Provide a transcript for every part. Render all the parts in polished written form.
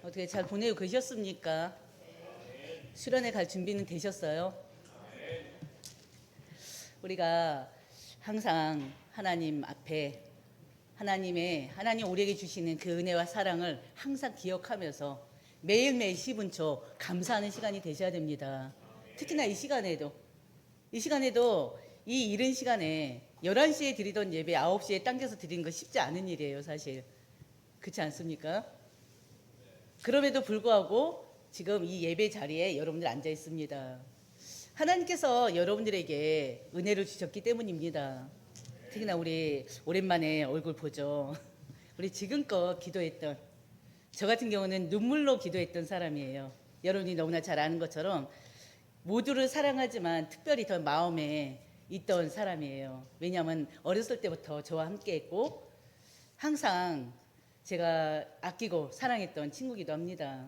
어떻게 잘 보내고 계셨습니까? 수련회 갈 준비는 되셨어요? 우리가 항상 하나님 앞에 하나님 우리에게 주시는 그 은혜와 사랑을 항상 기억하면서 매일매일 10분 감사하는 시간이 되셔야 됩니다. 특히나 이 시간에도 이 이른 시간에 11시에 드리던 예배 9시에 당겨서 드리는 거 쉽지 않은 일이에요, 사실. 그렇지 않습니까? 그럼에도 불구하고 지금 이 예배 자리에 여러분들 앉아 있습니다. 하나님께서 여러분들에게 은혜를 주셨기 때문입니다. 특히나 우리 오랜만에 얼굴 보죠. 우리 지금껏 기도했던, 저 같은 경우는 눈물로 기도했던 사람이에요. 여러분이 너무나 잘 아는 것처럼 모두를 사랑하지만 특별히 더 마음에 있던 사람이에요. 왜냐하면 어렸을 때부터 저와 함께 했고 항상 제가 아끼고 사랑했던 친구기도 합니다.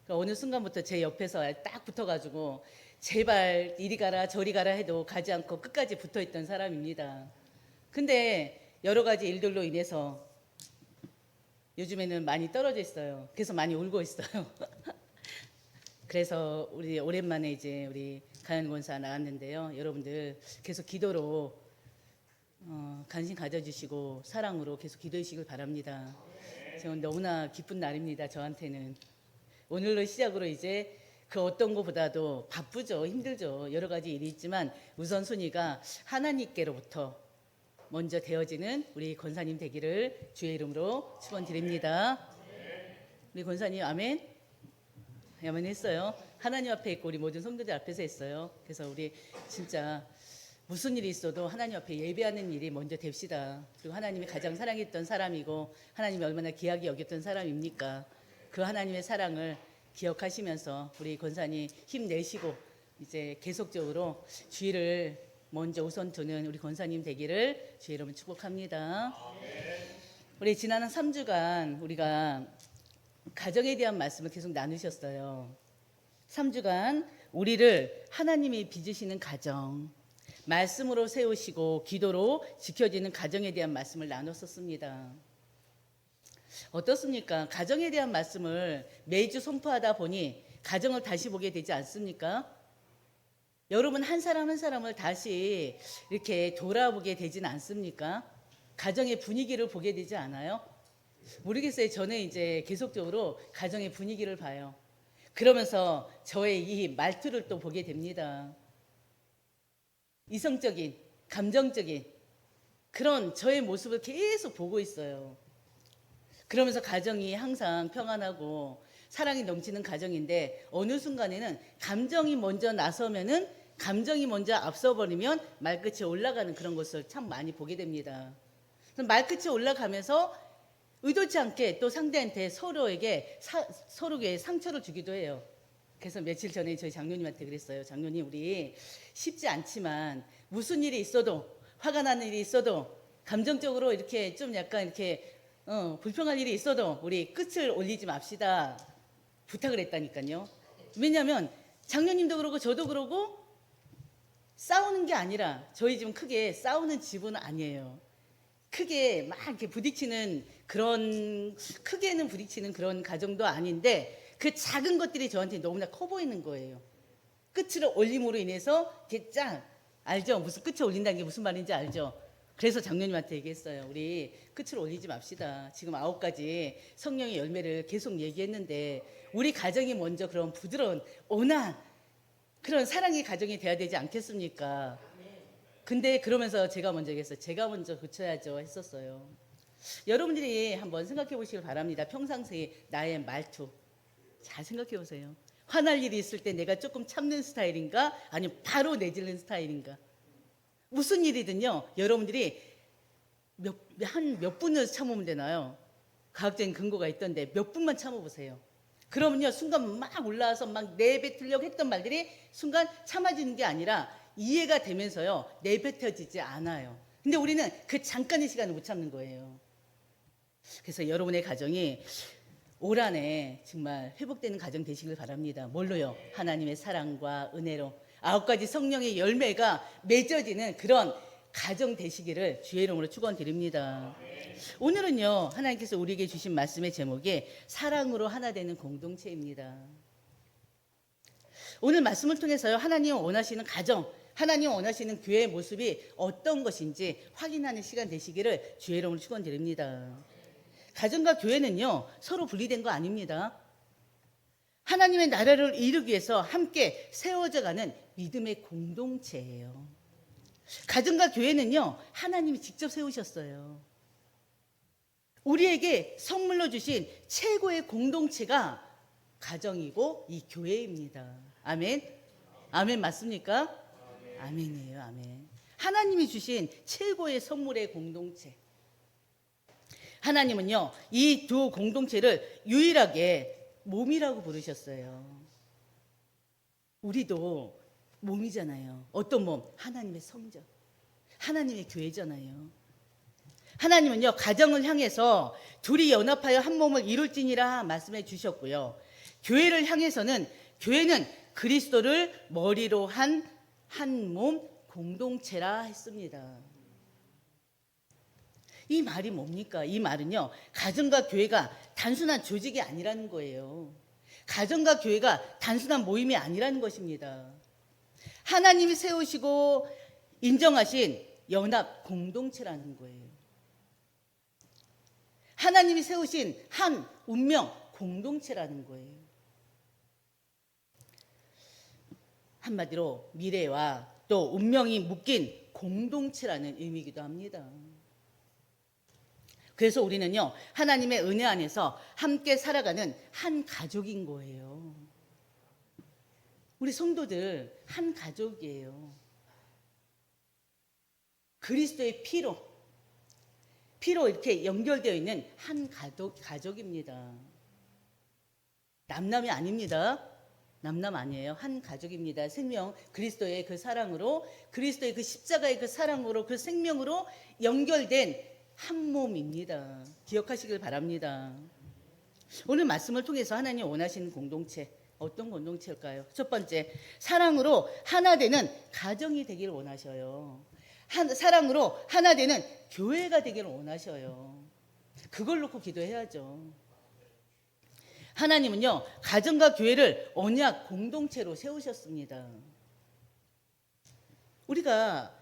어느 순간부터 제 옆에서 딱 붙어가지고 제발 이리 가라 저리 가라 해도 가지 않고 끝까지 붙어있던 사람입니다. 근데 여러 가지 일들로 인해서 요즘에는 많이 떨어져 있어요. 그래서 많이 울고 있어요. 그래서 우리 오랜만에 이제 우리 가연 권사 나왔는데요. 여러분들 계속 기도로 관심 가져주시고 사랑으로 계속 기도해 주시길 바랍니다. 저는 너무나 기쁜 날입니다. 저한테는. 오늘로 시작으로 이제 그 어떤 것보다도 바쁘죠. 힘들죠. 여러 가지 일이 있지만 우선순위가 하나님께로부터 먼저 되어지는 우리 권사님 되기를 주의 이름으로 축원드립니다. 우리 권사님 아멘? 아멘 했어요. 하나님 앞에 있고 우리 모든 성도들 앞에서 했어요. 그래서 우리 진짜 무슨 일이 있어도 하나님 앞에 예배하는 일이 먼저 됩시다. 그리고 하나님이 가장 사랑했던 사람이고 하나님이 얼마나 귀하게 여겼던 사람입니까? 그 하나님의 사랑을 기억하시면서 우리 권사님 힘내시고 이제 계속적으로 주의를 먼저 우선 두는 우리 권사님 되기를 주의 이름으로 축복합니다. 우리 지난 3주간 우리가 가정에 대한 말씀을 계속 나누셨어요. 3주간 우리를 하나님이 빚으시는 가정, 말씀으로 세우시고 기도로 지켜지는 가정에 대한 말씀을 나눴었습니다. 어떻습니까? 가정에 대한 말씀을 매주 선포하다 보니 가정을 다시 보게 되지 않습니까? 여러분 한 사람 한 사람을 다시 이렇게 돌아보게 되지는 않습니까? 가정의 분위기를 보게 되지 않아요? 모르겠어요. 저는 이제 계속적으로 가정의 분위기를 봐요. 그러면서 저의 이 말투를 또 보게 됩니다. 이성적인, 감정적인 그런 저의 모습을 계속 보고 있어요. 그러면서 가정이 항상 평안하고 사랑이 넘치는 가정인데 어느 순간에는 감정이 먼저 나서면은 감정이 먼저 앞서버리면 말끝이 올라가는 그런 것을 참 많이 보게 됩니다. 말끝이 올라가면서 의도치 않게 또 상대한테 서로에게 상처를 주기도 해요. 그래서 며칠 전에 저희 장로님한테 그랬어요. 장로님 우리 쉽지 않지만 무슨 일이 있어도 화가 나는 일이 있어도 감정적으로 이렇게 좀 약간 이렇게 불평할 일이 있어도 우리 끝을 올리지 맙시다. 부탁을 했다니까요. 왜냐하면 장로님도 그러고 저도 그러고 싸우는 게 아니라 저희 집은 크게 싸우는 집은 아니에요. 크게 막 이렇게 부딪히는 그런 크게는 부딪히는 그런 가정도 아닌데 그 작은 것들이 저한테 너무나 커 보이는 거예요. 끝을 올림으로 인해서 이렇게 짱 알죠? 무슨 끝을 올린다는 게 무슨 말인지 알죠? 그래서 장로님한테 얘기했어요. 우리 끝을 올리지 맙시다. 지금 9가지 성령의 열매를 계속 얘기했는데 우리 가정이 먼저 그런 부드러운 온화한 그런 사랑의 가정이 돼야 되지 않겠습니까? 근데 그러면서 제가 먼저 얘기했어요. 제가 먼저 고쳐야죠 했었어요. 여러분들이 한번 생각해 보시길 바랍니다. 평상시에 나의 말투 잘 생각해 보세요. 화날 일이 있을 때 내가 조금 참는 스타일인가 아니면 바로 내지르는 스타일인가. 무슨 일이든요. 여러분들이 한 몇 분을 참으면 되나요? 과학적인 근거가 있던데 몇 분만 참아보세요. 그러면요. 순간 막 올라와서 막 내뱉으려고 했던 말들이 순간 참아지는 게 아니라 이해가 되면서요. 내뱉어지지 않아요. 근데 우리는 그 잠깐의 시간을 못 참는 거예요. 그래서 여러분의 가정이 올 한해 정말 회복되는 가정 되시길 바랍니다. 뭘로요? 하나님의 사랑과 은혜로 9가지 성령의 열매가 맺어지는 그런 가정 되시기를 주의 이름으로 축원드립니다. 오늘은요, 하나님께서 우리에게 주신 말씀의 제목이 사랑으로 하나 되는 공동체입니다. 오늘 말씀을 통해서요, 하나님 원하시는 가정, 하나님 원하시는 교회의 모습이 어떤 것인지 확인하는 시간 되시기를 주의 이름으로 축원드립니다. 가정과 교회는요, 서로 분리된 거 아닙니다. 하나님의 나라를 이루기 위해서 함께 세워져가는 믿음의 공동체예요. 가정과 교회는요, 하나님이 직접 세우셨어요. 우리에게 선물로 주신 최고의 공동체가 가정이고 이 교회입니다. 아멘. 아멘 맞습니까? 아멘이에요. 아멘. 하나님이 주신 최고의 선물의 공동체. 하나님은요, 이 두 공동체를 유일하게 몸이라고 부르셨어요. 우리도 몸이잖아요. 어떤 몸? 하나님의 성전, 하나님의 교회잖아요. 하나님은요, 가정을 향해서 둘이 연합하여 한 몸을 이룰지니라 말씀해 주셨고요. 교회를 향해서는 교회는 그리스도를 머리로 한 한 몸 공동체라 했습니다. 이 말이 뭡니까? 이 말은요, 가정과 교회가 단순한 조직이 아니라는 거예요. 가정과 교회가 단순한 모임이 아니라는 것입니다. 하나님이 세우시고 인정하신 연합 공동체라는 거예요. 하나님이 세우신 한 운명 공동체라는 거예요. 한마디로 미래와 또 운명이 묶인 공동체라는 의미이기도 합니다. 그래서 우리는요, 하나님의 은혜 안에서 함께 살아가는 한 가족인 거예요. 우리 성도들 한 가족이에요. 그리스도의 피로 이렇게 연결되어 있는 한 가족입니다. 남남이 아닙니다. 남남 아니에요. 한 가족입니다. 생명, 그리스도의 그 사랑으로, 그리스도의 그 십자가의 그 사랑으로, 그 생명으로 연결된 한 몸입니다. 기억하시길 바랍니다. 오늘 말씀을 통해서 하나님 원하시는 공동체, 어떤 공동체일까요? 첫 번째, 사랑으로 하나 되는 가정이 되기를 원하셔요. 사랑으로 하나 되는 교회가 되기를 원하셔요. 그걸 놓고 기도해야죠. 하나님은요, 가정과 교회를 언약 공동체로 세우셨습니다. 우리가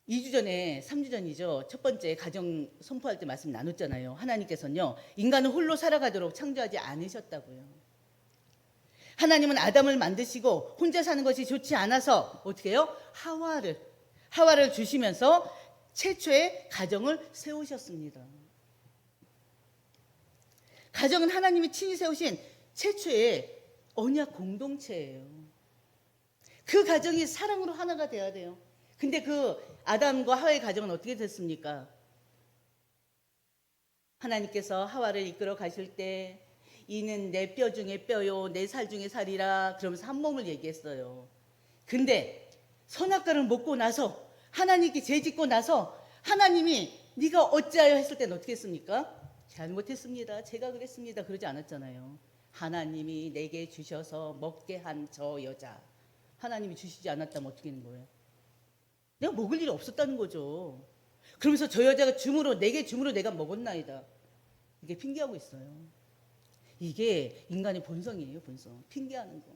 2주 전에, 3주 전이죠. 첫 번째 가정 선포할 때 말씀 나눴잖아요. 하나님께서는요, 인간을 홀로 살아가도록 창조하지 않으셨다고요. 하나님은 아담을 만드시고 혼자 사는 것이 좋지 않아서 어떻게 해요? 하와를 주시면서 최초의 가정을 세우셨습니다. 가정은 하나님이 친히 세우신 최초의 언약 공동체예요. 그 가정이 사랑으로 하나가 돼야 돼요. 근데 그 아담과 하와의 가정은 어떻게 됐습니까? 하나님께서 하와를 이끌어 가실 때 이는 내 뼈 중에 뼈요 내 살 중에 살이라 그러면서 한 몸을 얘기했어요. 근데 선악과를 먹고 나서 하나님께 죄짓고 나서 하나님이 네가 어찌하여 했을 때는 어떻게 했습니까? 잘못했습니다. 제가 그랬습니다. 그러지 않았잖아요. 하나님이 내게 주셔서 먹게 한 저 여자, 하나님이 주시지 않았다면 어떻게 되는 거예요? 내가 먹을 일이 없었다는 거죠. 그러면서 저 여자가 내게 줌으로 내가 먹었나이다. 이게 핑계하고 있어요. 이게 인간의 본성이에요. 본성. 핑계하는 거.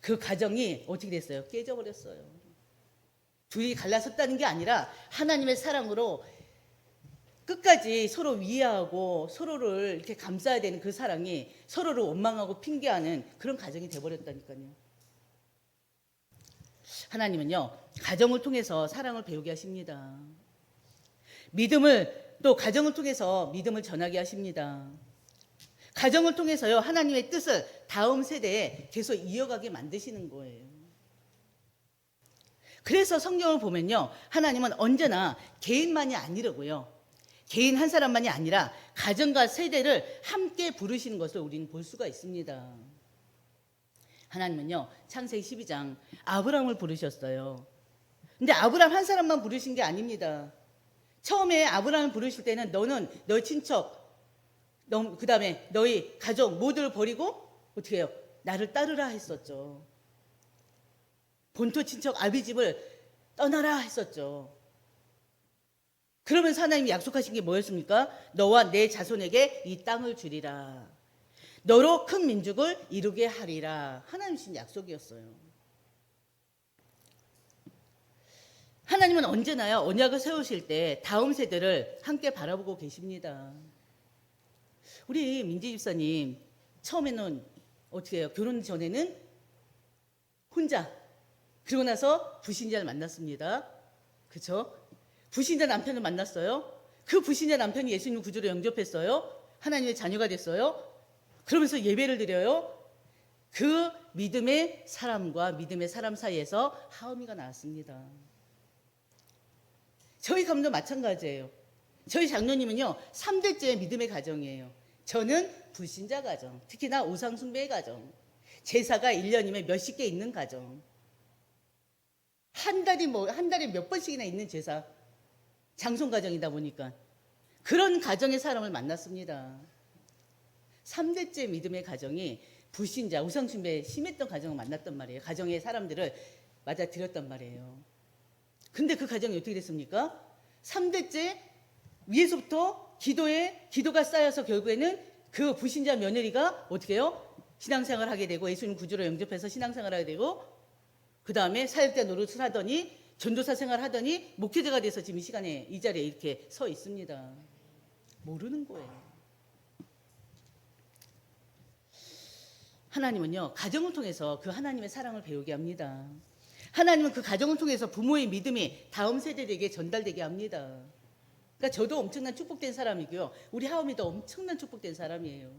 그 가정이 어떻게 됐어요? 깨져버렸어요. 둘이 갈라섰다는 게 아니라 하나님의 사랑으로 끝까지 서로 이해하고 서로를 이렇게 감싸야 되는 그 사랑이 서로를 원망하고 핑계하는 그런 가정이 돼버렸다니까요. 하나님은요, 가정을 통해서 사랑을 배우게 하십니다. 또 가정을 통해서 믿음을 전하게 하십니다. 가정을 통해서요, 하나님의 뜻을 다음 세대에 계속 이어가게 만드시는 거예요. 그래서 성경을 보면요, 하나님은 언제나 개인만이 아니라고요. 개인 한 사람만이 아니라 가정과 세대를 함께 부르시는 것을 우리는 볼 수가 있습니다. 하나님은요, 창세기 12장 아브라함을 부르셨어요. 근데 아브라함 한 사람만 부르신 게 아닙니다. 처음에 아브라함을 부르실 때는 너는 너희 친척, 그 다음에 너희 가족 모두를 버리고 어떻게 해요? 나를 따르라 했었죠. 본토 친척 아비집을 떠나라 했었죠. 그러면서 하나님이 약속하신 게 뭐였습니까? 너와 내 자손에게 이 땅을 주리라. 너로 큰 민족을 이루게 하리라. 하나님 주신 약속이었어요. 하나님은 언제나요 언약을 세우실 때 다음 세대를 함께 바라보고 계십니다. 우리 민지 집사님 처음에는 어떻게 해요? 결혼 전에는 혼자, 그러고 나서 불신자를 만났습니다. 그렇죠? 불신자 남편을 만났어요. 그 불신자 남편이 예수님 구주로 영접했어요. 하나님의 자녀가 됐어요. 그러면서 예배를 드려요. 그 믿음의 사람과 믿음의 사람 사이에서 하음이가 나왔습니다. 저희 가문도 마찬가지예요. 저희 장로님은요 3대째 믿음의 가정이에요. 저는 불신자 가정, 특히나 우상숭배의 가정, 제사가 1년이면 몇십 개 있는 가정, 한 달에 몇 번씩이나 있는 제사, 장손 가정이다 보니까 그런 가정의 사람을 만났습니다. 3대째 믿음의 가정이 불신자, 우상숭배 심했던 가정을 만났단 말이에요. 가정의 사람들을 맞아들였단 말이에요. 근데 그 가정이 어떻게 됐습니까? 3대째 위에서부터 기도가 쌓여서 결국에는 그 불신자 며느리가 어떻게 해요? 신앙생활을 하게 되고 예수님 구주로 영접해서 신앙생활을 하게 되고 그 다음에 사역자 노릇을 하더니 전도사 생활을 하더니 목회자가 돼서 지금 이 시간에 이 자리에 이렇게 서 있습니다. 모르는 거예요. 하나님은요 가정을 통해서 그 하나님의 사랑을 배우게 합니다. 하나님은 그 가정을 통해서 부모의 믿음이 다음 세대에게 전달되게 합니다. 그러니까 저도 엄청난 축복된 사람이고요. 우리 하음이도 엄청난 축복된 사람이에요.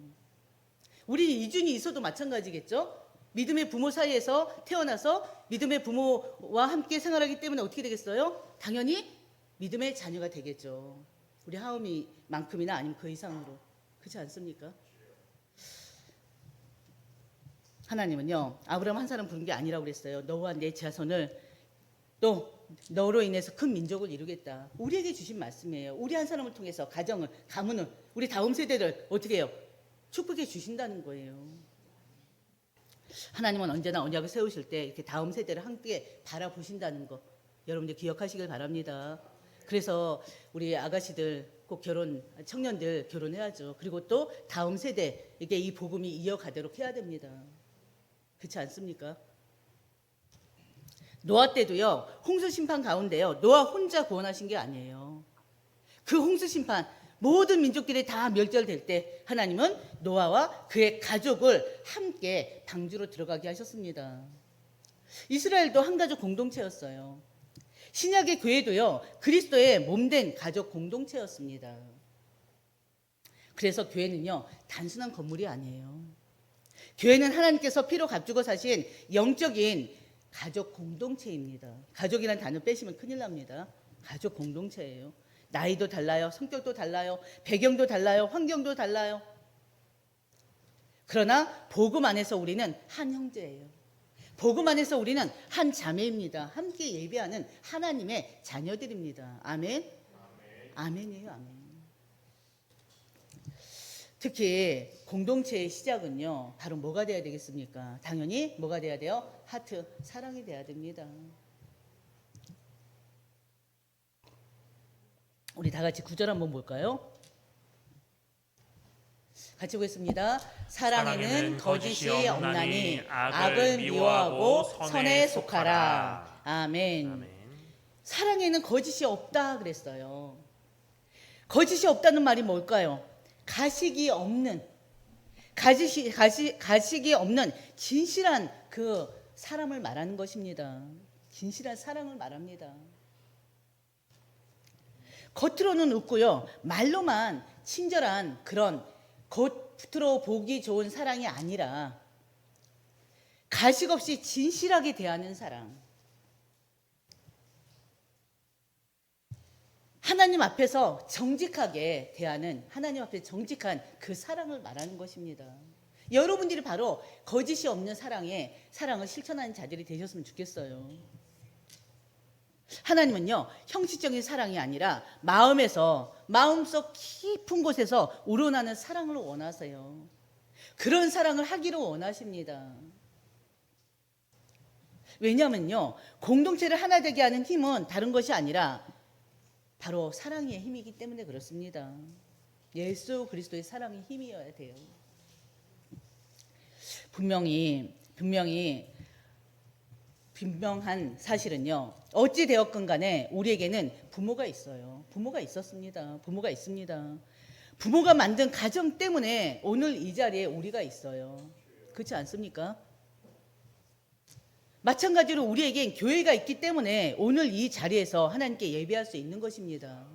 우리 이준이 있어도 마찬가지겠죠. 믿음의 부모 사이에서 태어나서 믿음의 부모와 함께 생활하기 때문에 어떻게 되겠어요? 당연히 믿음의 자녀가 되겠죠. 우리 하음이만큼이나 아니면 그 이상으로. 그렇지 않습니까? 하나님은요 아브라함 한 사람 부른 게 아니라고 그랬어요. 너와 내 자손을 또 너로 인해서 큰 민족을 이루겠다. 우리에게 주신 말씀이에요. 우리 한 사람을 통해서 가정을, 가문을, 우리 다음 세대를 어떻게 해요? 축복해 주신다는 거예요. 하나님은 언제나 언약을 세우실 때 이렇게 다음 세대를 함께 바라보신다는 거 여러분들 기억하시길 바랍니다. 그래서 우리 아가씨들 꼭 청년들 결혼해야죠. 그리고 또 다음 세대에게 이 복음이 이어가도록 해야 됩니다. 그렇지 않습니까? 노아 때도요 홍수 심판 가운데요 노아 혼자 구원하신 게 아니에요. 그 홍수 심판 모든 민족들이 다 멸절될 때 하나님은 노아와 그의 가족을 함께 방주로 들어가게 하셨습니다. 이스라엘도 한 가족 공동체였어요. 신약의 교회도요 그리스도의 몸된 가족 공동체였습니다. 그래서 교회는요 단순한 건물이 아니에요. 교회는 하나님께서 피로 값주고 사신 영적인 가족 공동체입니다. 가족이라는 단어 빼시면 큰일 납니다. 가족 공동체예요. 나이도 달라요. 성격도 달라요. 배경도 달라요. 환경도 달라요. 그러나 복음 안에서 우리는 한 형제예요. 복음 안에서 우리는 한 자매입니다. 함께 예배하는 하나님의 자녀들입니다. 아멘? 아멘이에요. 아멘. 특히 공동체의 시작은요 바로 뭐가 돼야 되겠습니까? 당연히 뭐가 돼야 돼요? 하트, 사랑이 돼야 됩니다. 우리 다 같이 구절 한번 볼까요? 같이 보겠습니다. 사랑에는 거짓이 없나니 악을 미워하고 선에 속하라. 아멘. 사랑에는 거짓이 없다 그랬어요. 거짓이 없다는 말이 뭘까요? 가식이 없는 진실한 그 사람을 말하는 것입니다. 진실한 사랑을 말합니다. 겉으로는 웃고요 말로만 친절한 그런 겉으로 보기 좋은 사랑이 아니라 가식 없이 진실하게 대하는 사랑, 하나님 앞에서 정직하게 대하는, 하나님 앞에 정직한 그 사랑을 말하는 것입니다. 여러분들이 바로 거짓이 없는 사랑을 실천하는 자들이 되셨으면 좋겠어요. 하나님은요 형식적인 사랑이 아니라 마음속 깊은 곳에서 우러나는 사랑을 원하세요. 그런 사랑을 하기를 원하십니다. 왜냐면요, 공동체를 하나 되게 하는 힘은 다른 것이 아니라 바로 사랑의 힘이기 때문에 그렇습니다. 예수 그리스도의 사랑의 힘이어야 돼요. 분명한 사실은요, 어찌 되었건 간에 우리에게는 부모가 있어요. 부모가 있었습니다. 부모가 있습니다. 부모가 만든 가정 때문에 오늘 이 자리에 우리가 있어요. 그렇지 않습니까? 마찬가지로 우리에겐 교회가 있기 때문에 오늘 이 자리에서 하나님께 예배할 수 있는 것입니다.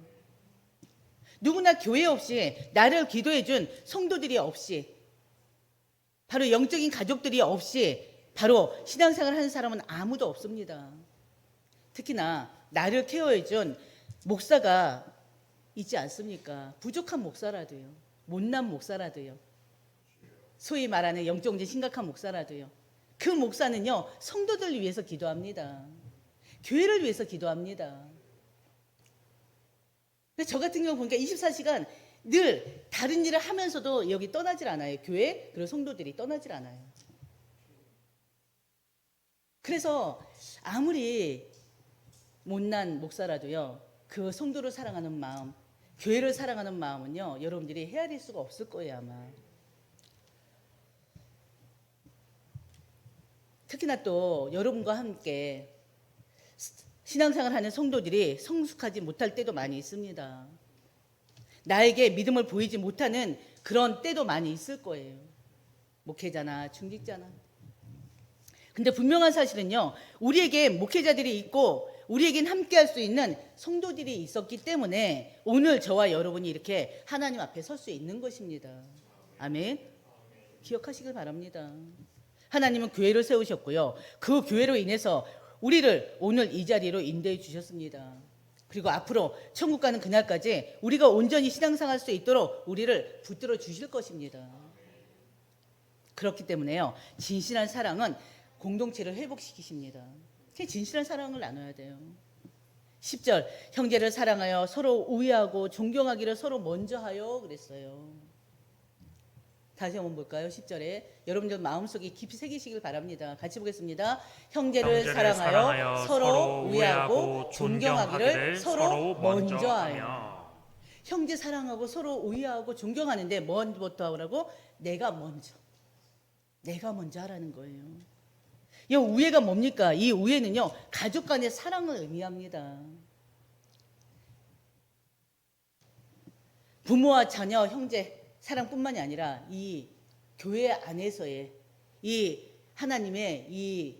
누구나 교회 없이, 나를 기도해준 성도들이 없이, 바로 영적인 가족들이 없이 바로 신앙생활 하는 사람은 아무도 없습니다. 특히나 나를 케어해준 목사가 있지 않습니까? 부족한 목사라도요, 못난 목사라도요, 소위 말하는 영적 문제 심각한 목사라도요, 그 목사는요, 성도들을 위해서 기도합니다. 교회를 위해서 기도합니다. 저 같은 경우 보니까 24시간 늘 다른 일을 하면서도 여기 떠나질 않아요. 교회 그리고 성도들이 떠나질 않아요. 그래서 아무리 못난 목사라도요, 그 성도를 사랑하는 마음, 교회를 사랑하는 마음은요, 여러분들이 헤아릴 수가 없을 거예요, 아마. 특히나 또 여러분과 함께 신앙생활 하는 성도들이 성숙하지 못할 때도 많이 있습니다. 나에게 믿음을 보이지 못하는 그런 때도 많이 있을 거예요. 목회자나 중직자나. 근데 분명한 사실은요, 우리에게 목회자들이 있고 우리에겐 함께 할 수 있는 성도들이 있었기 때문에 오늘 저와 여러분이 이렇게 하나님 앞에 설 수 있는 것입니다. 아멘. 기억하시길 바랍니다. 하나님은 교회를 세우셨고요, 그 교회로 인해서 우리를 오늘 이 자리로 인도해 주셨습니다. 그리고 앞으로 천국 가는 그날까지 우리가 온전히 신앙생활할 수 있도록 우리를 붙들어 주실 것입니다. 그렇기 때문에요, 진실한 사랑은 공동체를 회복시키십니다. 진실한 사랑을 나눠야 돼요. 10절, 형제를 사랑하여 서로 우애하고 존경하기를 서로 먼저 하여 그랬어요. 다시 한번 볼까요? 10절에 여러분들 마음속에 깊이 새기시길 바랍니다. 같이 보겠습니다. 형제를 사랑하여 서로 우애하고 존경하기를 서로 먼저 하여. 형제 사랑하고 서로 우애하고 존경하는데 뭐부터 하라고? 내가 먼저 하라는 거예요. 이 우애가 뭡니까? 이 우애는요, 가족 간의 사랑을 의미합니다. 부모와 자녀, 형제 사랑뿐만이 아니라 이 교회 안에서의 이 하나님의 이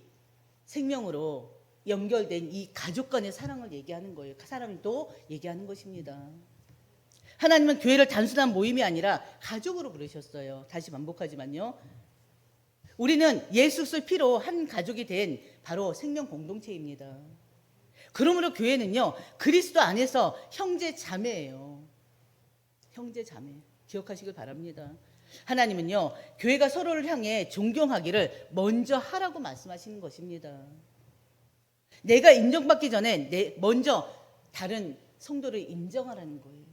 생명으로 연결된 이 가족 간의 사랑을 얘기하는 거예요. 사랑도 얘기하는 것입니다. 하나님은 교회를 단순한 모임이 아니라 가족으로 부르셨어요. 다시 반복하지만요, 우리는 예수 그리스도의 피로 한 가족이 된 바로 생명 공동체입니다. 그러므로 교회는요, 그리스도 안에서 형제 자매예요. 형제 자매. 기억하시길 바랍니다. 하나님은요, 교회가 서로를 향해 존경하기를 먼저 하라고 말씀하시는 것입니다. 내가 인정받기 전에 먼저 다른 성도를 인정하라는 거예요.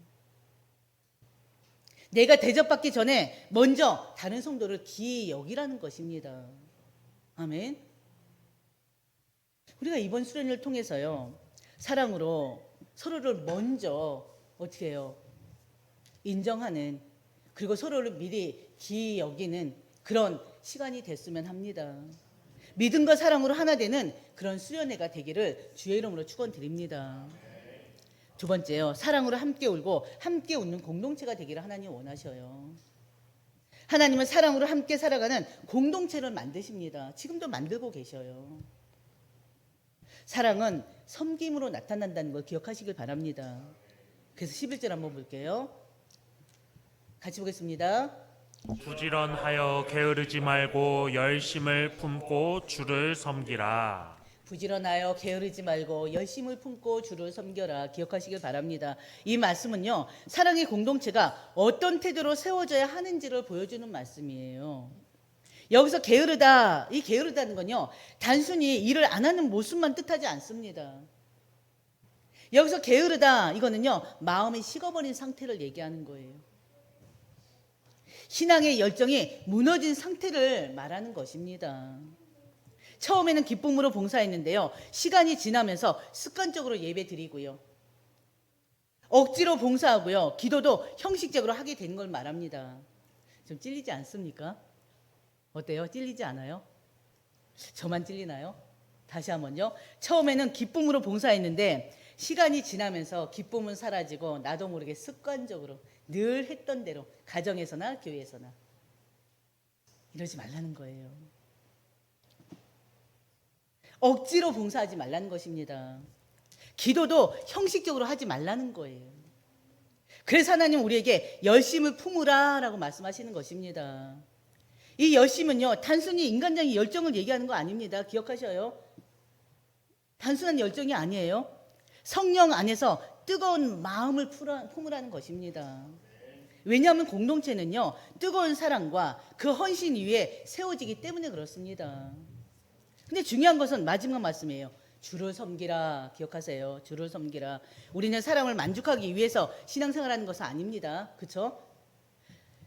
내가 대접받기 전에 먼저 다른 성도를 귀히 여기라는 것입니다. 아멘. 우리가 이번 수련회를 통해서요, 사랑으로 서로를 먼저 어떻게 해요? 인정하는, 그리고 서로를 미리 귀히 여기는 그런 시간이 됐으면 합니다. 믿음과 사랑으로 하나 되는 그런 수련회가 되기를 주의 이름으로 축원드립니다. 두 번째요, 사랑으로 함께 울고 함께 웃는 공동체가 되기를 하나님 원하셔요. 하나님은 사랑으로 함께 살아가는 공동체를 만드십니다. 지금도 만들고 계셔요. 사랑은 섬김으로 나타난다는 걸 기억하시길 바랍니다. 그래서 11절 한번 볼게요. 같이 보겠습니다. 부지런하여 게으르지 말고 열심을 품고 주를 섬기라. 부지런하여 게으르지 말고 열심을 품고 주를 섬겨라. 기억하시길 바랍니다. 이 말씀은요, 사랑의 공동체가 어떤 태도로 세워져야 하는지를 보여주는 말씀이에요. 여기서 게으르다, 이 게으르다는 건요, 단순히 일을 안 하는 모습만 뜻하지 않습니다. 여기서 게으르다, 이거는요, 마음이 식어버린 상태를 얘기하는 거예요. 신앙의 열정이 무너진 상태를 말하는 것입니다. 처음에는 기쁨으로 봉사했는데요. 시간이 지나면서 습관적으로 예배 드리고요. 억지로 봉사하고요. 기도도 형식적으로 하게 된 걸 말합니다. 좀 찔리지 않습니까? 어때요? 찔리지 않아요? 저만 찔리나요? 다시 한번요. 처음에는 기쁨으로 봉사했는데 시간이 지나면서 기쁨은 사라지고 나도 모르게 습관적으로 늘 했던 대로 가정에서나 교회에서나 이러지 말라는 거예요. 억지로 봉사하지 말라는 것입니다. 기도도 형식적으로 하지 말라는 거예요. 그래서 하나님 우리에게 열심을 품으라 라고 말씀하시는 것입니다. 이 열심은요, 단순히 인간적인 열정을 얘기하는 거 아닙니다. 기억하셔요. 단순한 열정이 아니에요. 성령 안에서 뜨거운 마음을 품으라는 것입니다. 왜냐하면 공동체는요, 뜨거운 사랑과 그 헌신 위에 세워지기 때문에 그렇습니다. 근데 중요한 것은 마지막 말씀이에요. 주를 섬기라. 기억하세요. 주를 섬기라. 우리는 사람을 만족하기 위해서 신앙생활하는 것은 아닙니다. 그렇죠?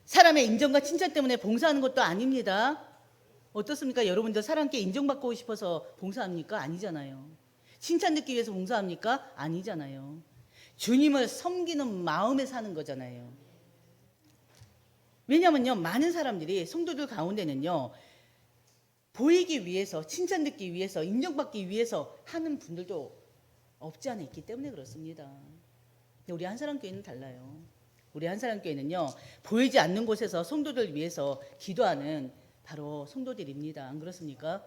사람의 인정과 칭찬 때문에 봉사하는 것도 아닙니다. 어떻습니까? 여러분들 사람께 인정받고 싶어서 봉사합니까? 아니잖아요. 칭찬 듣기 위해서 봉사합니까? 아니잖아요. 주님을 섬기는 마음에 사는 거잖아요. 왜냐하면요, 많은 사람들이 성도들 가운데는요, 보이기 위해서, 칭찬 듣기 위해서, 인정받기 위해서 하는 분들도 없지 않아 있기 때문에 그렇습니다. 근데 우리 한사람교회는 달라요. 우리 한사람교회는요, 보이지 않는 곳에서 성도들 위해서 기도하는 바로 성도들입니다. 안 그렇습니까?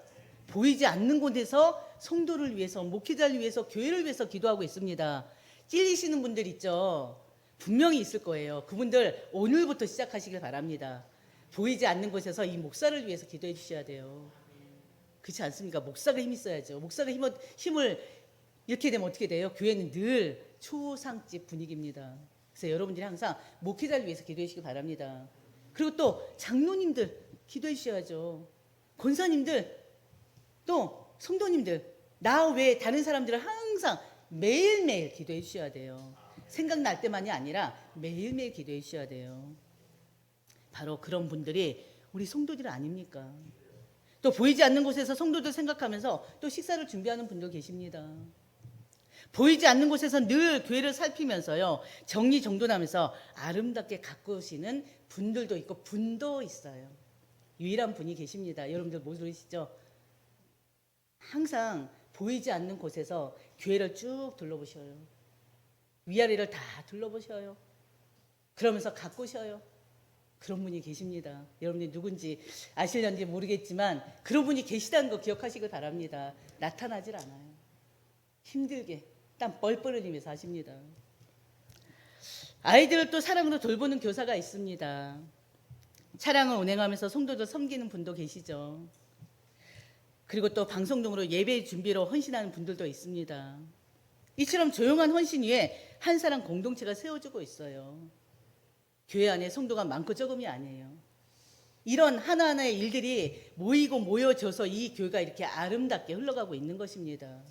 보이지 않는 곳에서 성도를 위해서, 목회자를 위해서, 교회를 위해서 기도하고 있습니다. 찔리시는 분들 있죠? 분명히 있을 거예요. 그분들 오늘부터 시작하시길 바랍니다. 보이지 않는 곳에서 이 목사를 위해서 기도해 주셔야 돼요. 그렇지 않습니까? 목사가 힘 있어야죠. 목사가 힘을 이렇게 되면 어떻게 돼요? 교회는 늘 초상집 분위기입니다. 그래서 여러분들이 항상 목회자를 위해서 기도해 주시기 바랍니다. 그리고 또 장로님들 기도해 주셔야죠. 권사님들, 또 성도님들, 나 외에 다른 사람들은 항상 매일매일 기도해 주셔야 돼요. 생각날 때만이 아니라 매일매일 기도해 주셔야 돼요. 바로 그런 분들이 우리 성도들 아닙니까? 또 보이지 않는 곳에서 성도들 생각하면서 또 식사를 준비하는 분들 계십니다. 보이지 않는 곳에서 늘 교회를 살피면서요, 정리정돈하면서 아름답게 가꾸시는 분들도 있고 분도 있어요. 유일한 분이 계십니다. 여러분들 모르시죠? 항상 보이지 않는 곳에서 교회를 쭉 둘러보셔요. 위아래를 다 둘러보셔요. 그러면서 가꾸셔요. 그런 분이 계십니다. 여러분이 누군지 아실는지 모르겠지만 그런 분이 계시다는 거 기억하시길 바랍니다. 나타나질 않아요. 힘들게 땀 뻘뻘 흘리면서 하십니다. 아이들을 또 사랑으로 돌보는 교사가 있습니다. 차량을 운행하면서 성도들 섬기는 분도 계시죠. 그리고 또 방송동으로 예배 준비로 헌신하는 분들도 있습니다. 이처럼 조용한 헌신 위에 한 사람 공동체가 세워지고 있어요. 교회 안에 성도가 많고 적음이 아니에요. 이런 하나하나의 일들이 모이고 모여져서 이 교회가 이렇게 아름답게 흘러가고 있는 것입니다.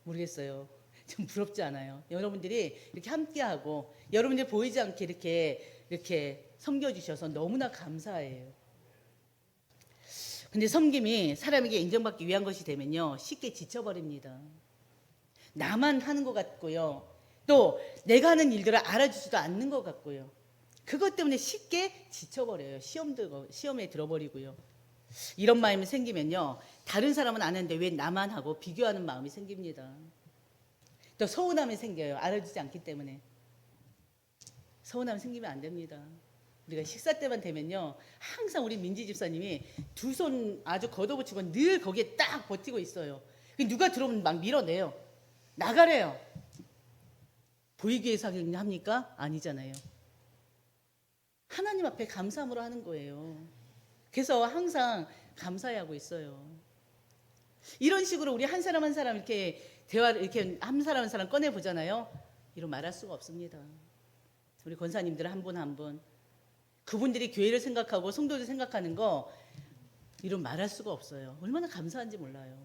모르겠어요. 좀 부럽지 않아요? 여러분들이 이렇게 함께하고 여러분들이 보이지 않게 이렇게 섬겨주셔서 너무나 감사해요. 근데 섬김이 사람에게 인정받기 위한 것이 되면요, 쉽게 지쳐버립니다. 나만 하는 것 같고요, 또 내가 하는 일들을 알아주지도 않는 것 같고요, 그것 때문에 쉽게 지쳐버려요. 시험에 들어버리고요. 이런 마음이 생기면요, 다른 사람은 아는데 왜 나만 하고 비교하는 마음이 생깁니다. 또 서운함이 생겨요. 알아주지 않기 때문에. 서운함이 생기면 안 됩니다. 우리가 식사 때만 되면요, 항상 우리 민지 집사님이 두 손 아주 걷어붙이고 늘 거기에 딱 버티고 있어요. 누가 들어오면 막 밀어내요. 나가래요. 보이기 위해서 합니까? 아니잖아요. 하나님 앞에 감사함으로 하는 거예요. 그래서 항상 감사해하고 있어요. 이런 식으로 우리 한 사람 한 사람 이렇게 대화를 이렇게 한 사람 한 사람 꺼내 보잖아요. 이런 말할 수가 없습니다. 우리 권사님들 한 분 한 분, 그분들이 교회를 생각하고 성도들 생각하는 거 이런 말할 수가 없어요. 얼마나 감사한지 몰라요.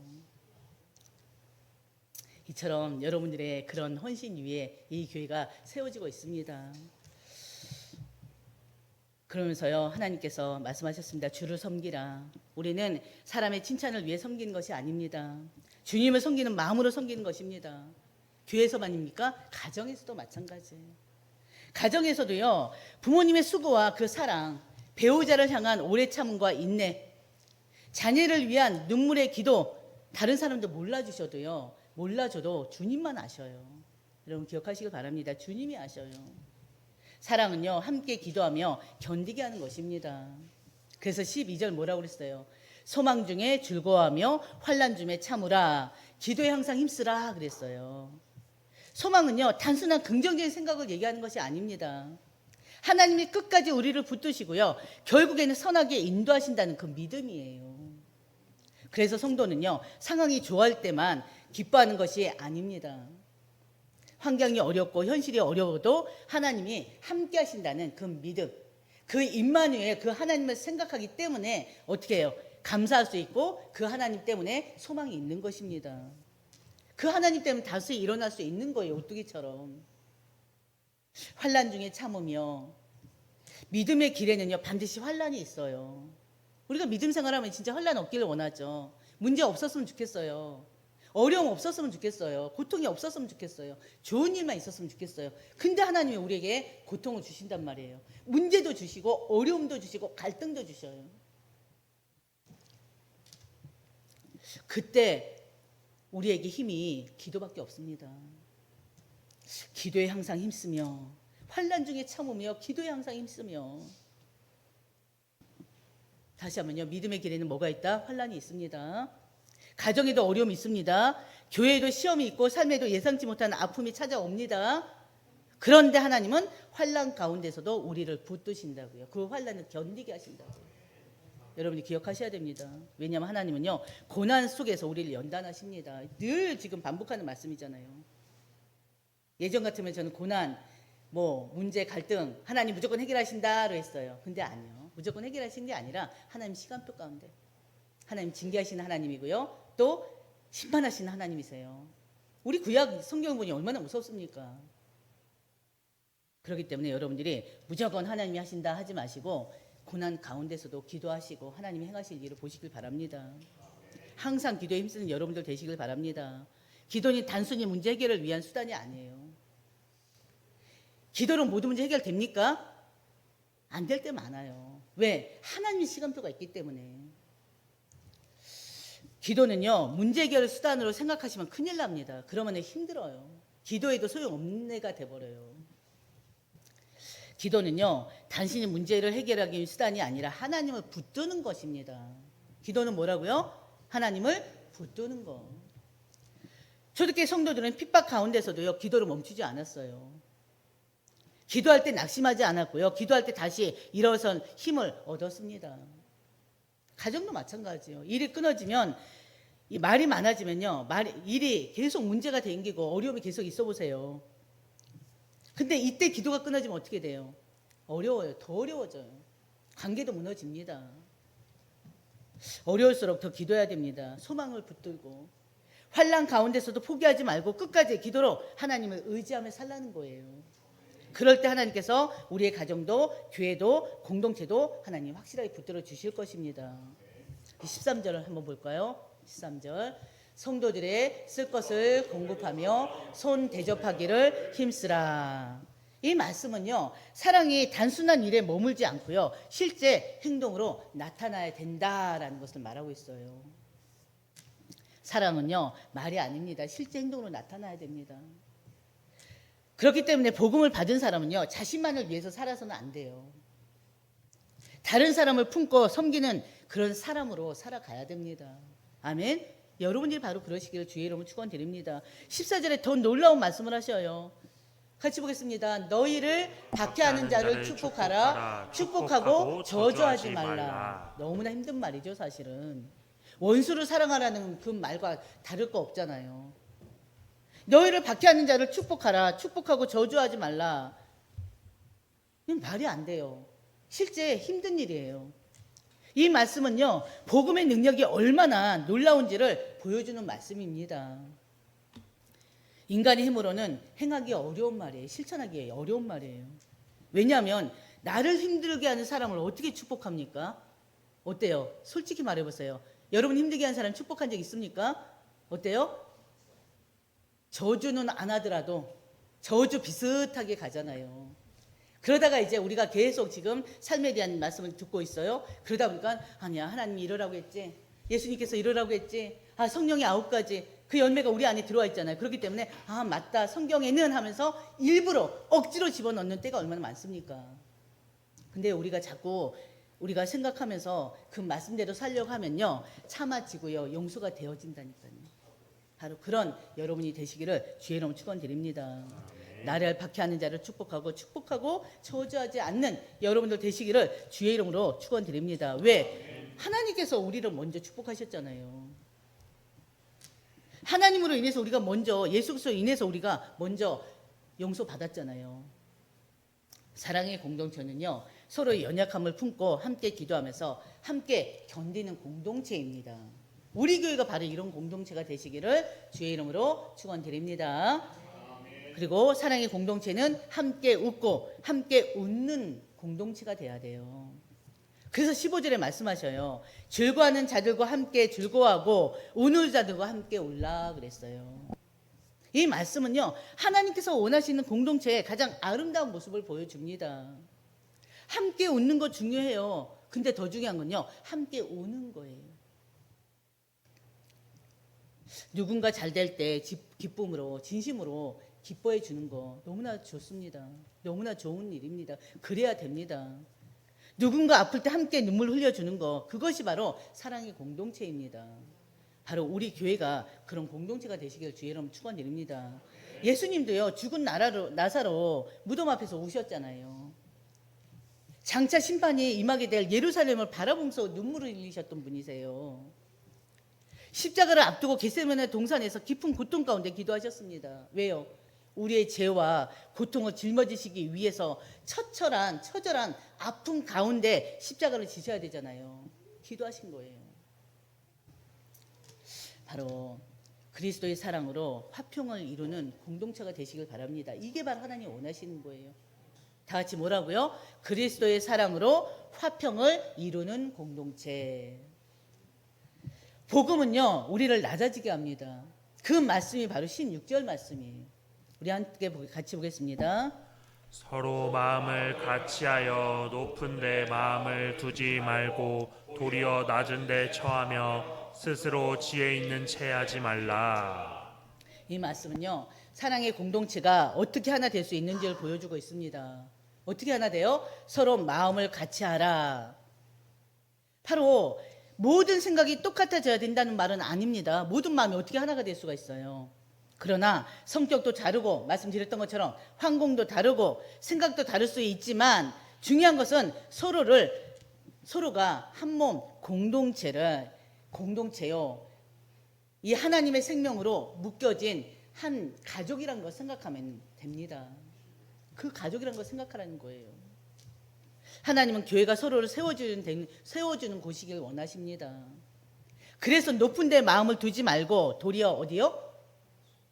이처럼 여러분들의 그런 헌신 위에 이 교회가 세워지고 있습니다. 그러면서요, 하나님께서 말씀하셨습니다. 주를 섬기라. 우리는 사람의 칭찬을 위해 섬기는 것이 아닙니다. 주님을 섬기는 마음으로 섬기는 것입니다. 교회에서만입니까? 가정에서도 마찬가지예요. 가정에서도요, 부모님의 수고와 그 사랑, 배우자를 향한 오래 참음과 인내, 자녀를 위한 눈물의 기도, 다른 사람도 몰라주셔도요, 몰라줘도 주님만 아셔요. 여러분 기억하시길 바랍니다. 주님이 아셔요. 사랑은요, 함께 기도하며 견디게 하는 것입니다. 그래서 12절 뭐라고 그랬어요? 소망 중에 즐거워하며 환난 중에 참으라. 기도에 항상 힘쓰라 그랬어요. 소망은요, 단순한 긍정적인 생각을 얘기하는 것이 아닙니다. 하나님이 끝까지 우리를 붙드시고요, 결국에는 선하게 인도하신다는 그 믿음이에요. 그래서 성도는요, 상황이 좋아할 때만 기뻐하는 것이 아닙니다. 환경이 어렵고 현실이 어려워도 하나님이 함께 하신다는 그 믿음, 그 임마누엘, 그 하나님을 생각하기 때문에 어떻게 해요? 감사할 수 있고 그 하나님 때문에 소망이 있는 것입니다. 그 하나님 때문에 다시 일어날 수 있는 거예요. 오뚜기처럼. 환난 중에 참으며, 믿음의 길에는요, 반드시 환난이 있어요. 우리가 믿음 생활하면 진짜 환난 없기를 원하죠. 문제 없었으면 좋겠어요. 어려움 없었으면 좋겠어요. 고통이 없었으면 좋겠어요. 좋은 일만 있었으면 좋겠어요. 근데 하나님이 우리에게 고통을 주신단 말이에요. 문제도 주시고 어려움도 주시고 갈등도 주셔요. 그때 우리에게 힘이 기도밖에 없습니다. 기도에 항상 힘쓰며, 환난 중에 참으며, 기도에 항상 힘쓰며. 다시 한번요, 믿음의 길에는 뭐가 있다? 환난이 있습니다. 가정에도 어려움이 있습니다. 교회에도 시험이 있고 삶에도 예상치 못한 아픔이 찾아옵니다. 그런데 하나님은 환난 가운데서도 우리를 붙드신다고요. 그 환난을 견디게 하신다고요. 여러분이 기억하셔야 됩니다. 왜냐하면 하나님은요, 고난 속에서 우리를 연단하십니다. 늘 지금 반복하는 말씀이잖아요. 예전 같으면 저는 고난, 문제, 갈등 하나님 무조건 해결하신다로 했어요. 근데 아니요. 무조건 해결하시는 게 아니라 하나님 시간표 가운데 하나님 징계하시는 하나님이고요. 또 심판하시는 하나님이세요. 우리 구약 성경 보니 얼마나 무섭습니까? 그렇기 때문에 여러분들이 무조건 하나님이 하신다 하지 마시고 고난 가운데서도 기도하시고 하나님이 행하실 일을 보시길 바랍니다. 항상 기도에 힘쓰는 여러분들 되시길 바랍니다. 기도는 단순히 문제 해결을 위한 수단이 아니에요. 기도로 모든 문제 해결됩니까? 안 될 때 많아요. 왜? 하나님의 시간표가 있기 때문에. 기도는요, 문제 해결 수단으로 생각하시면 큰일 납니다. 그러면 힘들어요. 기도해도 소용없는 애가 돼버려요. 기도는요, 단순히 문제를 해결하기 위한 수단이 아니라 하나님을 붙드는 것입니다. 기도는 뭐라고요? 하나님을 붙드는 거. 초대교회 성도들은 핍박 가운데서도요, 기도를 멈추지 않았어요. 기도할 때 낙심하지 않았고요. 기도할 때 다시 일어선 힘을 얻었습니다. 가정도 마찬가지예요. 일이 끊어지면, 이 말이 많아지면요, 일이 계속 문제가 생기고 어려움이 계속 있어 보세요. 근데 이때 기도가 끊어지면 어떻게 돼요? 어려워요. 더 어려워져요. 관계도 무너집니다. 어려울수록 더 기도해야 됩니다. 소망을 붙들고 환난 가운데서도 포기하지 말고 끝까지 기도로 하나님을 의지하며 살라는 거예요. 그럴 때 하나님께서 우리의 가정도 교회도 공동체도 하나님 확실하게 붙들어 주실 것입니다. 13절을 한번 볼까요? 13절. 성도들의 쓸 것을 공급하며 손 대접하기를 힘쓰라. 이 말씀은요, 사랑이 단순한 일에 머물지 않고요, 실제 행동으로 나타나야 된다라는 것을 말하고 있어요. 사랑은요, 말이 아닙니다. 실제 행동으로 나타나야 됩니다. 그렇기 때문에 복음을 받은 사람은요, 자신만을 위해서 살아서는 안 돼요. 다른 사람을 품고 섬기는 그런 사람으로 살아가야 됩니다. 아멘. 여러분들이 바로 그러시기를 주의 이름으로 축원드립니다. 14절에 더 놀라운 말씀을 하셔요. 같이 보겠습니다. 너희를 박해하는 자를 축복하라. 축복하고 저주하지 말라. 너무나 힘든 말이죠, 사실은. 원수를 사랑하라는 그 말과 다를 거 없잖아요. 너희를 박해하는 자를 축복하라. 축복하고 저주하지 말라. 이건 말이 안 돼요. 실제 힘든 일이에요. 이 말씀은요, 복음의 능력이 얼마나 놀라운지를 보여주는 말씀입니다. 인간의 힘으로는 행하기 어려운 말이에요. 실천하기 어려운 말이에요. 왜냐하면 나를 힘들게 하는 사람을 어떻게 축복합니까? 어때요? 솔직히 말해보세요. 여러분 힘들게 하는 사람 축복한 적 있습니까? 어때요? 저주는 안 하더라도 저주 비슷하게 가잖아요. 그러다가 이제 우리가 계속 지금 삶에 대한 말씀을 듣고 있어요. 그러다 보니까 아니야, 하나님이 이러라고 했지, 예수님께서 이러라고 했지, 성령이 9가지 그 열매가 우리 안에 들어와 있잖아요. 그렇기 때문에 맞다, 성경에는 하면서 일부러 억지로 집어넣는 때가 얼마나 많습니까? 근데 우리가 자꾸 우리가 생각하면서 그 말씀대로 살려고 하면요, 참아지고요, 용서가 되어진다니까요. 바로 그런 여러분이 되시기를 주의 이름으로 축원드립니다. 나를 박해하는 자를 축복하고 저주하지 않는 여러분들 되시기를 주의 이름으로 축원드립니다. 왜? 하나님께서 우리를 먼저 축복하셨잖아요. 하나님으로 인해서 우리가 먼저, 예수 그리스도로 인해서 우리가 먼저 용서받았잖아요. 사랑의 공동체는요, 서로의 연약함을 품고 함께 기도하면서 함께 견디는 공동체입니다. 우리 교회가 바로 이런 공동체가 되시기를 주의 이름으로 축원드립니다. 그리고 사랑의 공동체는 함께 웃고 함께 웃는 공동체가 돼야 돼요. 그래서 15절에 말씀하셔요. 즐거워하는 자들과 함께 즐거워하고 우는 자들과 함께 울라 그랬어요. 이 말씀은요, 하나님께서 원하시는 공동체의 가장 아름다운 모습을 보여줍니다. 함께 웃는 거 중요해요. 근데 더 중요한 건요, 함께 우는 거예요. 누군가 잘 될 때 기쁨으로, 진심으로 기뻐해 주는 거 너무나 좋습니다. 너무나 좋은 일입니다. 그래야 됩니다. 누군가 아플 때 함께 눈물 흘려주는 거, 그것이 바로 사랑의 공동체입니다. 바로 우리 교회가 그런 공동체가 되시길 주의 이름 축원드립니다. 예수님도요, 죽은 나사로 무덤 앞에서 우셨잖아요. 장차 심판이 임하게 될 예루살렘을 바라보면서 눈물을 흘리셨던 분이세요. 십자가를 앞두고 겟세마네 동산에서 깊은 고통 가운데 기도하셨습니다. 왜요? 우리의 죄와 고통을 짊어지시기 위해서 처절한 아픔 가운데 십자가를 지셔야 되잖아요. 기도하신 거예요. 바로 그리스도의 사랑으로 화평을 이루는 공동체가 되시길 바랍니다. 이게 바로 하나님 원하시는 거예요. 다 같이 뭐라고요? 그리스도의 사랑으로 화평을 이루는 공동체. 복음은요, 우리를 낮아지게 합니다. 그 말씀이 바로 16절 말씀이에요. 우리 함께 같이 보겠습니다. 서로 마음을 같이하여 높은 데 마음을 두지 말고 도리어 낮은 데 처하며 스스로 지혜 있는 채 하지 말라. 이 말씀은요, 사랑의 공동체가 어떻게 하나 될 수 있는지를 보여주고 있습니다. 어떻게 하나 돼요? 서로 마음을 같이 하라. 바로 모든 생각이 똑같아져야 된다는 말은 아닙니다. 모든 마음이 어떻게 하나가 될 수가 있어요. 그러나 성격도 다르고, 말씀드렸던 것처럼 환경도 다르고 생각도 다를 수 있지만, 중요한 것은 서로가 한 몸 공동체요, 이 하나님의 생명으로 묶여진 한 가족이라는 걸 생각하면 됩니다. 그 가족이라는 걸 생각하라는 거예요. 하나님은 교회가 서로를 세워주는 곳이길 원하십니다. 그래서 높은 데 마음을 두지 말고 도리어 어디요?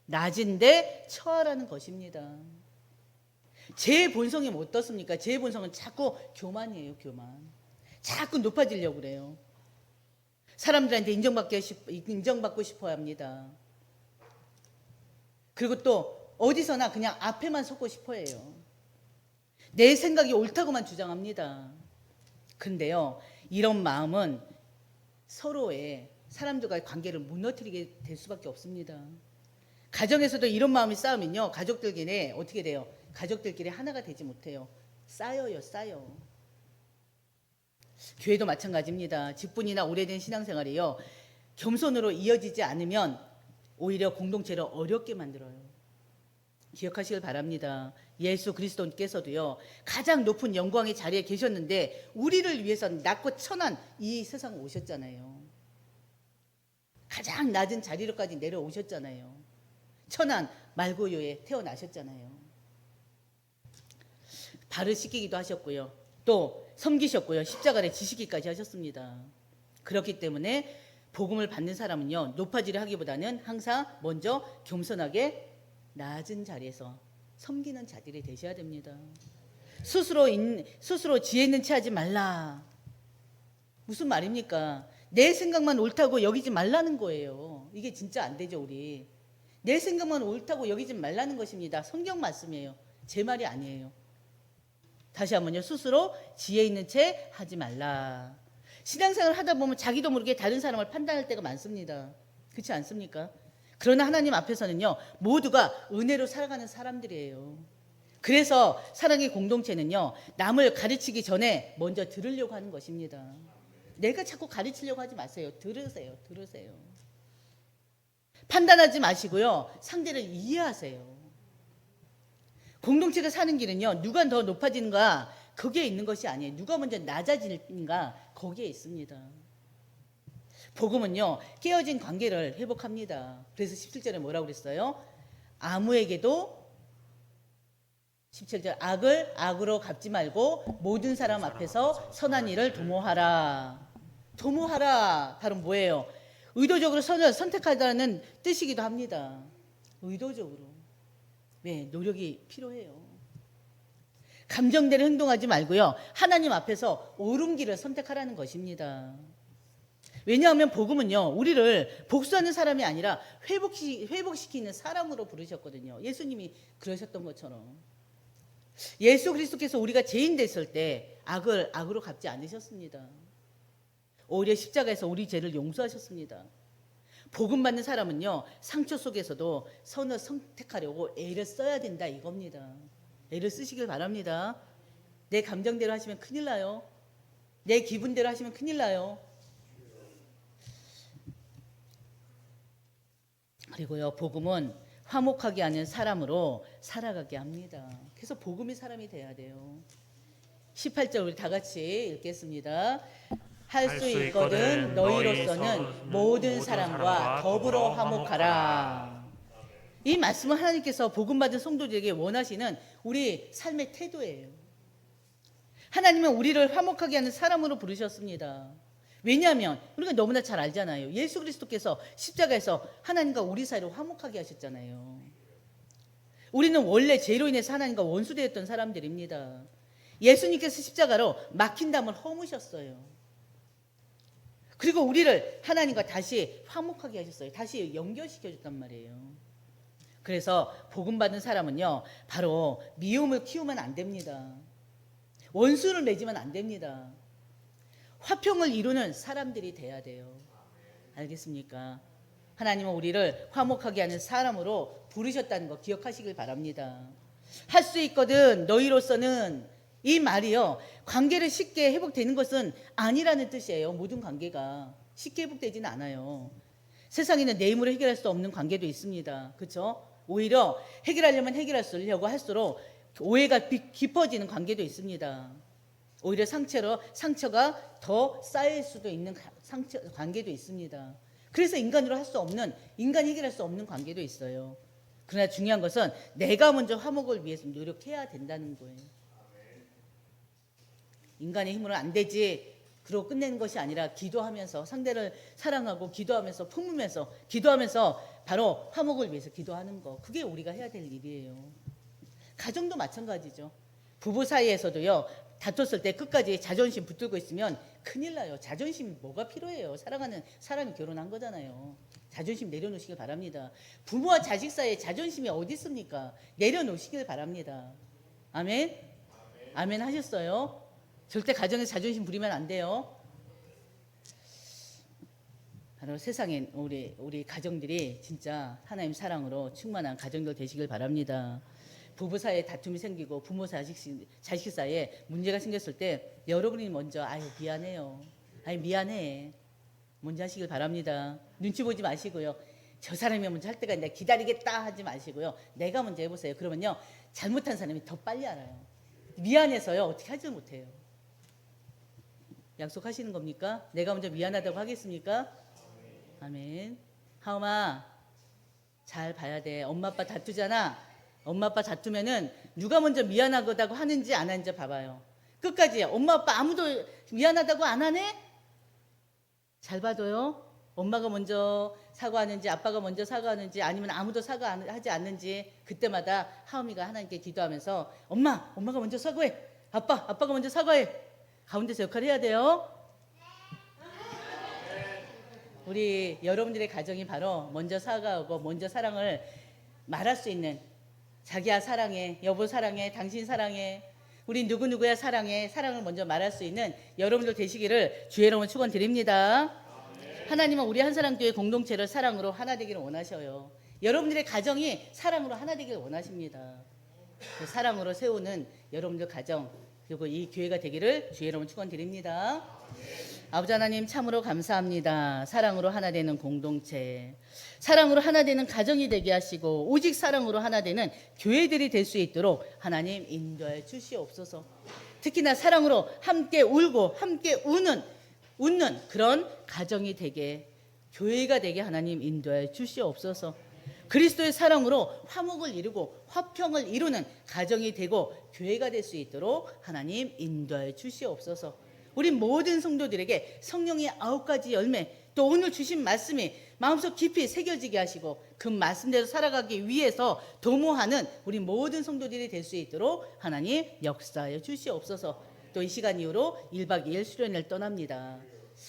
낮은 데 처하라는 것입니다. 제 본성이 어떻습니까? 제 본성은 자꾸 교만이에요. 교만. 자꾸 높아지려고 그래요. 사람들한테 인정받고 싶어 합니다. 그리고 또 어디서나 그냥 앞에만 서고 싶어 해요. 내 생각이 옳다고만 주장합니다. 그런데요, 이런 마음은 서로의 사람들과의 관계를 무너뜨리게 될 수밖에 없습니다. 가정에서도 이런 마음이 쌓이면요, 가족들끼리 어떻게 돼요? 가족들끼리 하나가 되지 못해요. 쌓여요. 교회도 마찬가지입니다. 직분이나 오래된 신앙생활이요, 겸손으로 이어지지 않으면 오히려 공동체를 어렵게 만들어요. 기억하시길 바랍니다. 예수 그리스도께서도요, 가장 높은 영광의 자리에 계셨는데 우리를 위해서 낮고 천한 이 세상에 오셨잖아요. 가장 낮은 자리로까지 내려오셨잖아요. 천한 말고요에 태어나셨잖아요. 발을 씻기기도 하셨고요, 또 섬기셨고요, 십자가를 지시기까지 하셨습니다. 그렇기 때문에 복음을 받는 사람은요, 높아지려 하기보다는 항상 먼저 겸손하게 낮은 자리에서 섬기는 자들이 되셔야 됩니다. 스스로 지혜 있는 체 하지 말라. 무슨 말입니까? 내 생각만 옳다고 여기지 말라는 거예요. 이게 진짜 안 되죠, 우리. 내 생각만 옳다고 여기지 말라는 것입니다. 성경 말씀이에요. 제 말이 아니에요. 다시 한번요. 스스로 지혜 있는 채 하지 말라. 신앙생활을 하다 보면 자기도 모르게 다른 사람을 판단할 때가 많습니다. 그렇지 않습니까? 그러나 하나님 앞에서는요, 모두가 은혜로 살아가는 사람들이에요. 그래서 사랑의 공동체는요, 남을 가르치기 전에 먼저 들으려고 하는 것입니다. 내가 자꾸 가르치려고 하지 마세요. 들으세요. 판단하지 마시고요, 상대를 이해하세요. 공동체가 사는 길은요, 누가 더 높아지는가 거기에 있는 것이 아니에요. 누가 먼저 낮아지는가 거기에 있습니다. 복음은요, 깨어진 관계를 회복합니다. 그래서 17절에 뭐라고 그랬어요? 아무에게도 17절 악을 악으로 갚지 말고 모든 사람 앞에서 선한 일을 도모하라. 도모하라. 바로 뭐예요? 의도적으로 선을 선택하다는 뜻이기도 합니다. 의도적으로. 네, 노력이 필요해요. 감정대로 행동하지 말고요, 하나님 앞에서 옳은 길을 선택하라는 것입니다. 왜냐하면 복음은요, 우리를 복수하는 사람이 아니라 회복시키는 사람으로 부르셨거든요. 예수님이 그러셨던 것처럼. 예수 그리스도께서 우리가 죄인 됐을 때 악을 악으로 갚지 않으셨습니다. 오히려 십자가에서 우리 죄를 용서하셨습니다. 복음 받는 사람은요, 상처 속에서도 선을 선택하려고 애를 써야 된다 이겁니다. 애를 쓰시길 바랍니다. 내 감정대로 하시면 큰일 나요. 내 기분대로 하시면 큰일 나요. 그리고요, 복음은 화목하게 하는 사람으로 살아가게 합니다. 그래서 복음이 사람이 돼야 돼요. 18절 우리 다 같이 읽겠습니다. 할 수 있거든 너희로서는 모든 사람과 더불어 화목하라. 이 말씀은 하나님께서 복음 받은 성도들에게 원하시는 우리 삶의 태도예요. 하나님은 우리를 화목하게 하는 사람으로 부르셨습니다. 왜냐하면 우리가 너무나 잘 알잖아요. 예수 그리스도께서 십자가에서 하나님과 우리 사이를 화목하게 하셨잖아요. 우리는 원래 죄로 인해서 하나님과 원수되었던 사람들입니다. 예수님께서 십자가로 막힌 담을 허무셨어요. 그리고 우리를 하나님과 다시 화목하게 하셨어요. 다시 연결시켜줬단 말이에요. 그래서 복음 받은 사람은요, 바로 미움을 키우면 안 됩니다. 원수를 맺으면 안 됩니다. 화평을 이루는 사람들이 돼야 돼요. 알겠습니까? 하나님은 우리를 화목하게 하는 사람으로 부르셨다는 거 기억하시길 바랍니다. 할 수 있거든 너희로서는, 이 말이요, 관계를 쉽게 회복되는 것은 아니라는 뜻이에요. 모든 관계가 쉽게 회복되지는 않아요. 세상에는 내 힘으로 해결할 수 없는 관계도 있습니다. 그렇죠? 오히려 해결하려면 해결하려고 할수록 오해가 깊어지는 관계도 있습니다. 오히려 상처가 더 쌓일 수도 있는 관계도 있습니다. 그래서 인간이 해결할 수 없는 관계도 있어요. 그러나 중요한 것은 내가 먼저 화목을 위해서 노력해야 된다는 거예요. 인간의 힘으로는 안 되지 그러고 끝내는 것이 아니라 기도하면서 상대를 사랑하고 기도하면서 품으면서 기도하면서 바로 화목을 위해서 기도하는 거, 그게 우리가 해야 될 일이에요. 가정도 마찬가지죠. 부부 사이에서도요, 다퉜을 때 끝까지 자존심 붙들고 있으면 큰일 나요. 자존심 뭐가 필요해요? 사랑하는 사람이 결혼한 거잖아요. 자존심 내려놓으시길 바랍니다. 부모와 자식 사이에 자존심이 어디 있습니까? 내려놓으시길 바랍니다. 아멘? 아멘 하셨어요? 절대 가정에서 자존심 부리면 안 돼요. 바로 세상엔 우리 가정들이 진짜 하나님 사랑으로 충만한 가정들 되시길 바랍니다. 부부 사이에 다툼이 생기고 부모 자식 사이에 문제가 생겼을 때 여러분이 먼저 미안해요. 미안해. 먼저 하시길 바랍니다. 눈치 보지 마시고요. 저 사람이 먼저 할 때까지 내가 기다리겠다 하지 마시고요. 내가 먼저 해보세요. 그러면요, 잘못한 사람이 더 빨리 알아요. 미안해서요, 어떻게 하지 못해요. 약속하시는 겁니까? 내가 먼저 미안하다고 하겠습니까? 아멘. 하엄아, 잘 봐야 돼. 엄마 아빠 다투잖아. 엄마 아빠 다투면은 누가 먼저 미안하다고 하는지 안 하는지 봐봐요. 끝까지 엄마 아빠 아무도 미안하다고 안 하네? 잘 봐둬요. 엄마가 먼저 사과하는지 아빠가 먼저 사과하는지 아니면 아무도 사과하지 않는지 그때마다 하음이가 하나님께 기도하면서 엄마가 먼저 사과해. 아빠가 먼저 사과해. 가운데서 역할을 해야 돼요. 우리 여러분들의 가정이 바로 먼저 사과하고 먼저 사랑을 말할 수 있는 자기야 사랑해, 여보 사랑해, 당신 사랑해, 우리 누구누구야 사랑해, 사랑을 먼저 말할 수 있는 여러분들 되시기를 주의 이름으로 축원드립니다. 하나님은 우리 한사랑교회 공동체를 사랑으로 하나 되기를 원하셔요. 여러분들의 가정이 사랑으로 하나 되기를 원하십니다. 그 사랑으로 세우는 여러분들 가정 그리고 이 교회가 되기를 주의 이름으로 축원드립니다. 아버지 하나님 참으로 감사합니다. 사랑으로 하나 되는 공동체, 사랑으로 하나 되는 가정이 되게 하시고 오직 사랑으로 하나 되는 교회들이 될 수 있도록 하나님 인도해 주시옵소서. 특히나 사랑으로 함께 울고 함께 웃는 그런 가정이 되게, 교회가 되게 하나님 인도해 주시옵소서. 그리스도의 사랑으로 화목을 이루고 화평을 이루는 가정이 되고 교회가 될 수 있도록 하나님 인도해 주시옵소서. 우리 모든 성도들에게 성령의 9가지 열매, 또 오늘 주신 말씀이 마음속 깊이 새겨지게 하시고 그 말씀대로 살아가기 위해서 도모하는 우리 모든 성도들이 될 수 있도록 하나님 역사해 주시옵소서. 또 이 시간 이후로 1박 2일 수련회를 떠납니다.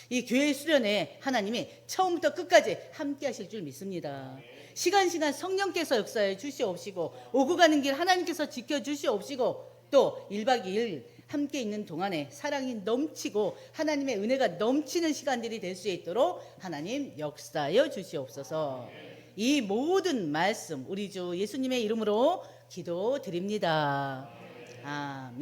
이 교회 수련회 하나님이 처음부터 끝까지 함께 하실 줄 믿습니다. 시간 성령께서 역사해 주시옵시고 오고 가는 길 하나님께서 지켜주시옵시고 또 1박 2일 함께 있는 동안에 사랑이 넘치고 하나님의 은혜가 넘치는 시간들이 될 수 있도록 하나님 역사하여 주시옵소서. 이 모든 말씀 우리 주 예수님의 이름으로 기도드립니다. 아멘.